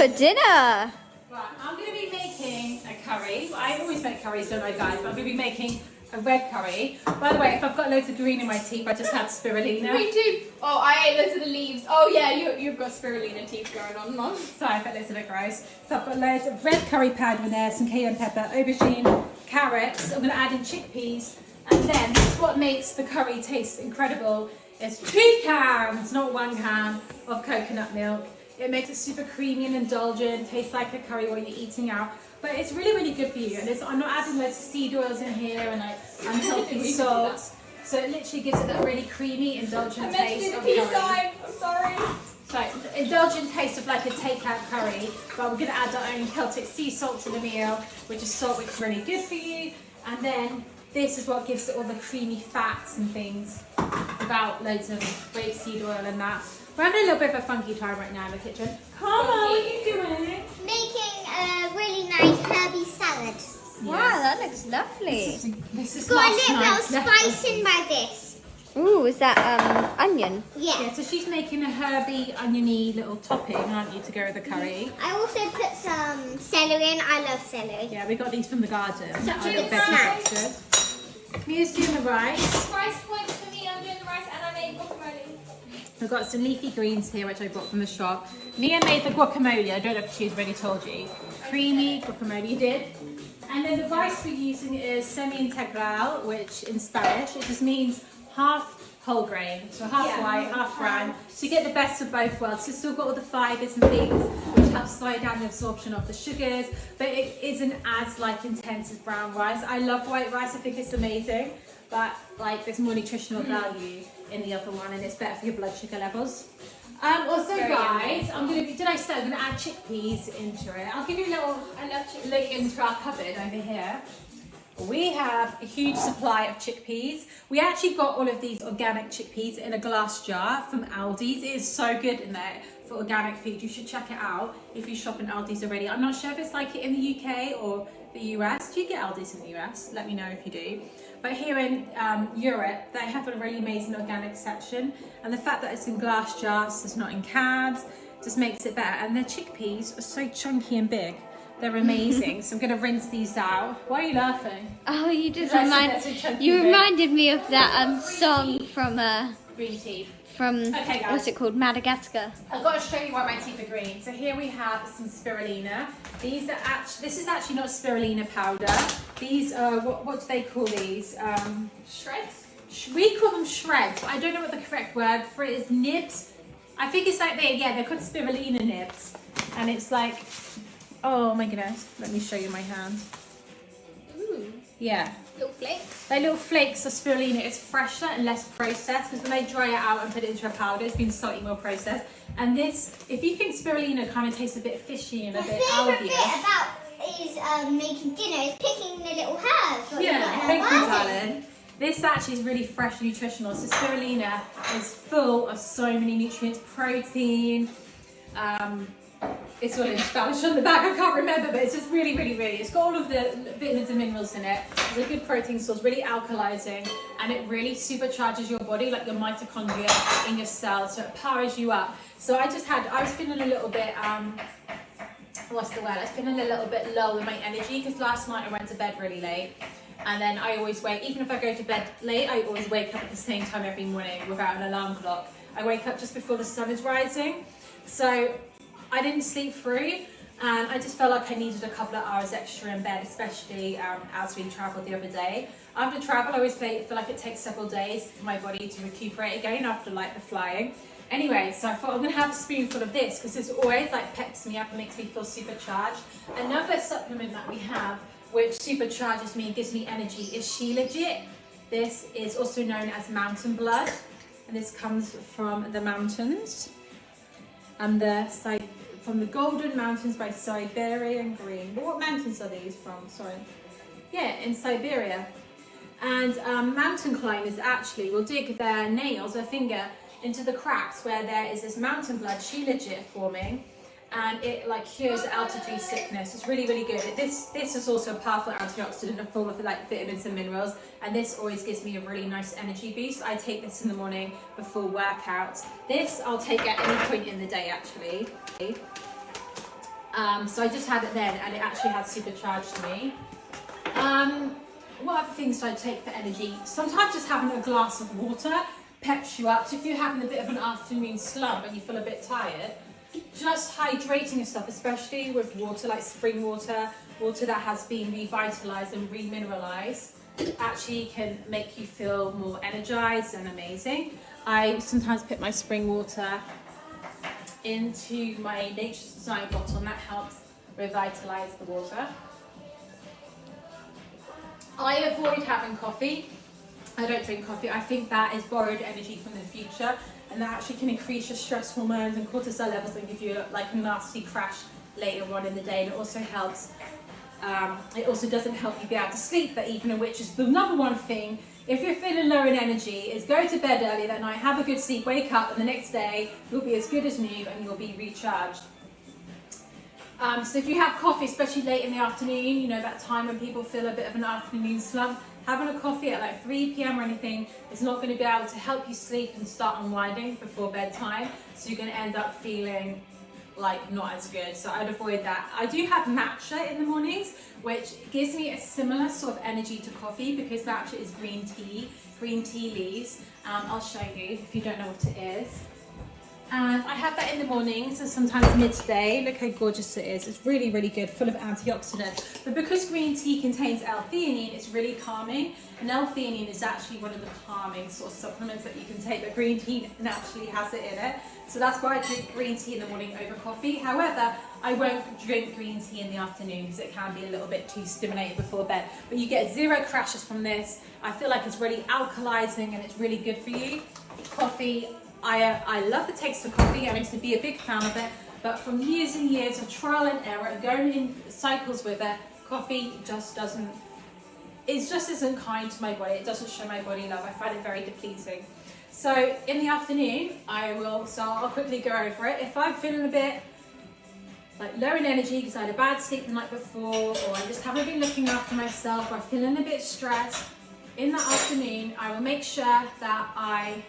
for dinner? Right, I'm going to be making a curry. I always make curries, don't I, guys? But I'm going to be making a red curry. By the way, if I've got loads of green in my teeth, I just had spirulina. Me too. Oh, I ate loads of the leaves. Oh yeah, you've got spirulina teeth going on, Mum. Sorry, I felt it's a bit gross. So I've got loads of red curry powder in there, some cayenne pepper, aubergine, carrots. I'm going to add in chickpeas. And then this is what makes the curry taste incredible. It's 2 cans, not 1 can, of coconut milk. It makes it super creamy and indulgent, tastes like a curry while you're eating out. But it's really, really good for you. And I'm not adding loads of seed oils in here and like unhealthy salts. So it literally gives it that really creamy, indulgent taste of curry. I'm sorry. So indulgent taste of like a takeout curry. But we're going to add our own Celtic sea salt to the meal, which is salt which is really good for you. And then this is what gives it all the creamy fats and things without loads of rapeseed oil and that. We're having a little bit of a funky time right now in the kitchen. Come on, what are you doing? Making a really nice herby salad. Wow, that looks lovely. This is Got a last little bit of night's spice in by this. Ooh, is that onion? Yeah. Yeah, so she's making a herby, oniony little topping, aren't you, to go with the curry? I also put some celery in. I love celery. Yeah, we got these from the garden. Such a I good bet snack. it's good. Mia's doing the rice. Rice points for me. I'm doing the rice and I made guacamole. We've got some leafy greens here, which I bought from the shop. Mia made the guacamole. I don't know if she's already told you. Creamy guacamole, you did. And then the rice we're using is semi-integral, which in Spanish, it just means half whole grain. So half white, half brown. So you get the best of both worlds. So it's still got all the fibres and things, which help slow down the absorption of the sugars, but it isn't as like intense as brown rice. I love white rice, I think it's amazing, but like there's more nutritional value in the other one and it's better for your blood sugar levels. Also guys, I'm gonna add chickpeas into it. I'll give you a little look into our cupboard over here. We have a huge supply of chickpeas. We actually got all of these organic chickpeas in a glass jar from Aldi's. It is so good in there for organic food. You should check it out if you shop in Aldi's already. I'm not sure if it's like it in the UK or the US. Do you get Aldi's in the US? Let me know if you do. But here in Europe, they have a really amazing organic section. And the fact that it's in glass jars, it's not in cans, just makes it better. And the chickpeas are so chunky and big. They're amazing. So I'm going to rinse these out. Why are you laughing? Oh, you just You reminded me of that song from Green tea. okay, what's it called, Madagascar. I've got to show you why my teeth are green. So here we have some spirulina. These are this is actually not spirulina powder. These are what do they call these? Shreds? We call them shreds. I don't know what the correct word for it is. Nibs. I think it's like they're called spirulina nibs, and it's like. Oh my goodness, let me show you my hand. Ooh. Yeah. Little flakes. They're little flakes of spirulina. It's fresher and less processed because when they dry it out and put it into a powder, it's been slightly more processed. And this, if you think spirulina kind of tastes a bit fishy and a bit algae. My favourite bit about making dinner is picking the little herbs. Thank you, darling. This actually is really fresh and nutritional. So spirulina is full of so many nutrients, protein, it's all in Spanish on the back, I can't remember, but it's just really, really, really, it's got all of the vitamins and minerals in it. It's a good protein source, really alkalizing, and it really supercharges your body, like your mitochondria in your cells, so it powers you up. So I was feeling a little bit, what's the word? I was feeling a little bit low in my energy, because last night I went to bed really late, and then I always wake, even if I go to bed late, I always wake up at the same time every morning without an alarm clock. I wake up just before the sun is rising, so I didn't sleep through and I just felt like I needed a couple of hours extra in bed, especially as we travelled the other day. After travel, I always feel like it takes several days for my body to recuperate again after like the flying. Anyway, so I thought I'm going to have a spoonful of this because this always like peps me up and makes me feel supercharged. Another supplement that we have which supercharges me and gives me energy is She Legit. This is also known as mountain blood and this comes from the mountains. And from the Golden Mountains by Siberian Green. But what mountains are these from? Sorry. Yeah, in Siberia. And mountain climbers actually will dig their nails, their finger, into the cracks where there is this mountain blood, She Legit, forming. And it like cures altitude sickness. It's really, really good. This is also a powerful antioxidant and full of like vitamins and minerals. And this always gives me a really nice energy boost. I take this in the morning before workouts. This I'll take at any point in the day actually. So I just had it then and it actually had supercharged me. What other things do I take for energy? Sometimes just having a glass of water peps you up. So if you're having a bit of an afternoon slump and you feel a bit tired, just hydrating yourself, especially with water like spring water, water that has been revitalized and remineralized, actually can make you feel more energized and amazing. I sometimes put my spring water into my Nature's Design bottle and that helps revitalize the water. I avoid having coffee. I don't drink coffee. I think that is borrowed energy from the future and that actually can increase your stress hormones and cortisol levels and give you like a nasty crash later on in the day. And it also helps, it also doesn't help you be able to sleep that evening, which is the number one thing. If you're feeling low in energy, is go to bed early that night, have a good sleep, wake up, and the next day you'll be as good as new and you'll be recharged. So if you have coffee, especially late in the afternoon, you know, that time when people feel a bit of an afternoon slump, having a coffee at like 3 p.m. or anything is not going to be able to help you sleep and start unwinding before bedtime. So you're going to end up feeling like not as good. So I'd avoid that. I do have matcha in the mornings, which gives me a similar sort of energy to coffee because matcha is green tea leaves. I'll show you if you don't know what it is. And I have that in the mornings and sometimes midday. Look how gorgeous it is. It's really, really good, full of antioxidants. But because green tea contains L-theanine, it's really calming. And L-theanine is actually one of the calming sort of supplements that you can take, but green tea naturally has it in it. So that's why I drink green tea in the morning over coffee. However, I won't drink green tea in the afternoon because it can be a little bit too stimulating before bed. But you get 0 crashes from this. I feel like it's really alkalizing and it's really good for you. Coffee, I love the taste of coffee. I used to be a big fan of it, but from years and years of trial and error and going in cycles with it, coffee just isn't kind to my body. It doesn't show my body love. I find it very depleting. So in the afternoon, I'll quickly go over it. If I'm feeling a bit like low in energy because I had a bad sleep the night before, or I just haven't been looking after myself, or I'm feeling a bit stressed, in the afternoon, I will make sure that I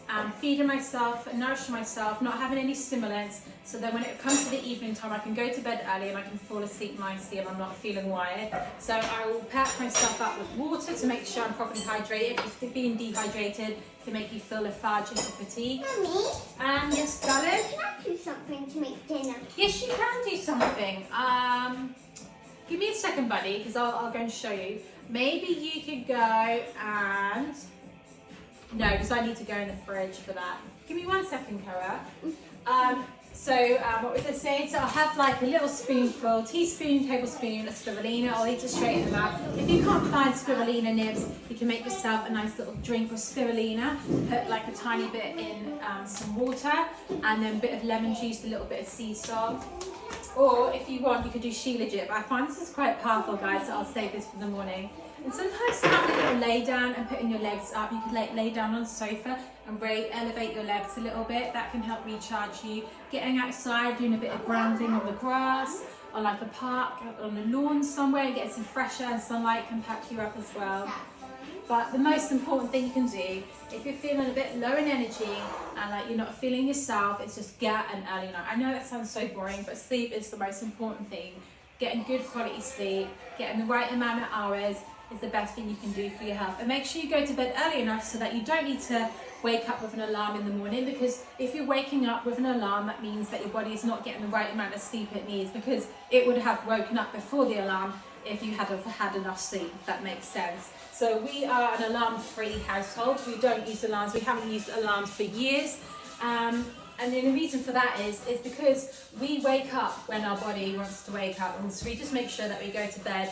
am feeding myself and nourishing myself, not having any stimulants, so that when it comes to the evening time, I can go to bed early and I can fall asleep nicely and I'm not feeling wired. So I will pep myself up with water to make sure I'm properly hydrated, because being dehydrated can make you feel lethargic and fatigued. Mummy? Yes, darling? Can I do something to make dinner? Yes, you can do something. Give me a second, buddy, because I'll go and show you. Maybe you could go and... No, because I need to go in the fridge for that. Give me 1 second, Cara. What was I saying? So I'll have like a little spoonful, teaspoon, tablespoon of spirulina. I'll eat it straight in the mouth. If you can't find spirulina nibs, you can make yourself a nice little drink of spirulina. Put like a tiny bit in some water, and then a bit of lemon juice, a little bit of sea salt. Or if you want, you could do shilajit. But I find this is quite powerful, guys, so I'll save this for the morning. And sometimes have a little lay down and putting your legs up. You can lay down on the sofa and elevate your legs a little bit. That can help recharge you. Getting outside, doing a bit of grounding on the grass, or like a park, on the lawn somewhere, and getting some fresh air and sunlight can pack you up as well. But the most important thing you can do, if you're feeling a bit low in energy and like you're not feeling yourself, is just get an early night. I know that sounds so boring, but sleep is the most important thing. Getting good quality sleep, getting the right amount of hours is the best thing you can do for your health. And make sure you go to bed early enough so that you don't need to wake up with an alarm in the morning, because if you're waking up with an alarm, that means that your body is not getting the right amount of sleep it needs, because it would have woken up before the alarm if you had had enough sleep, if that makes sense. So we are an alarm-free household. We don't use alarms. We haven't used alarms for years. And then the reason for that is because we wake up when our body wants to wake up, and so we just make sure that we go to bed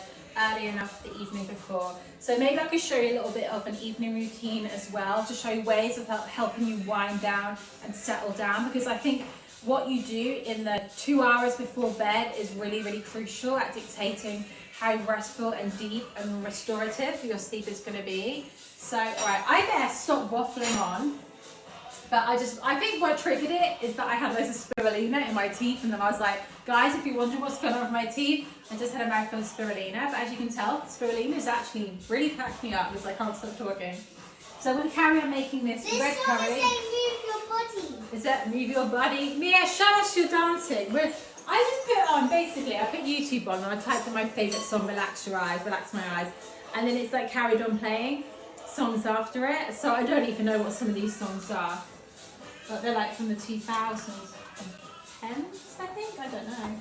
early enough the evening before. So maybe I could show you a little bit of an evening routine as well, to show you ways of helping you wind down and settle down, because I think what you do in the 2 hours before bed is really, really crucial at dictating how restful and deep and restorative your sleep is going to be. So, all right, I better stop waffling on. But I think what triggered it is that I had loads of spirulina in my teeth, and then I was like, guys, if you're wondering what's going on with my teeth, I just had a mouthful of spirulina. But as you can tell, spirulina is actually really packed me up. It's like I can't stop talking. So I'm going to carry on making this red curry. This song is saying move your body. Is that move your body? Mia, show us your dancing. I just put on basically, I put YouTube on and I typed in my favourite song, Relax Your Eyes, Relax My Eyes, and then it's like carried on playing songs after it. So I don't even know what some of these songs are. But they're like from the 2000s and 10s, I think? I don't know.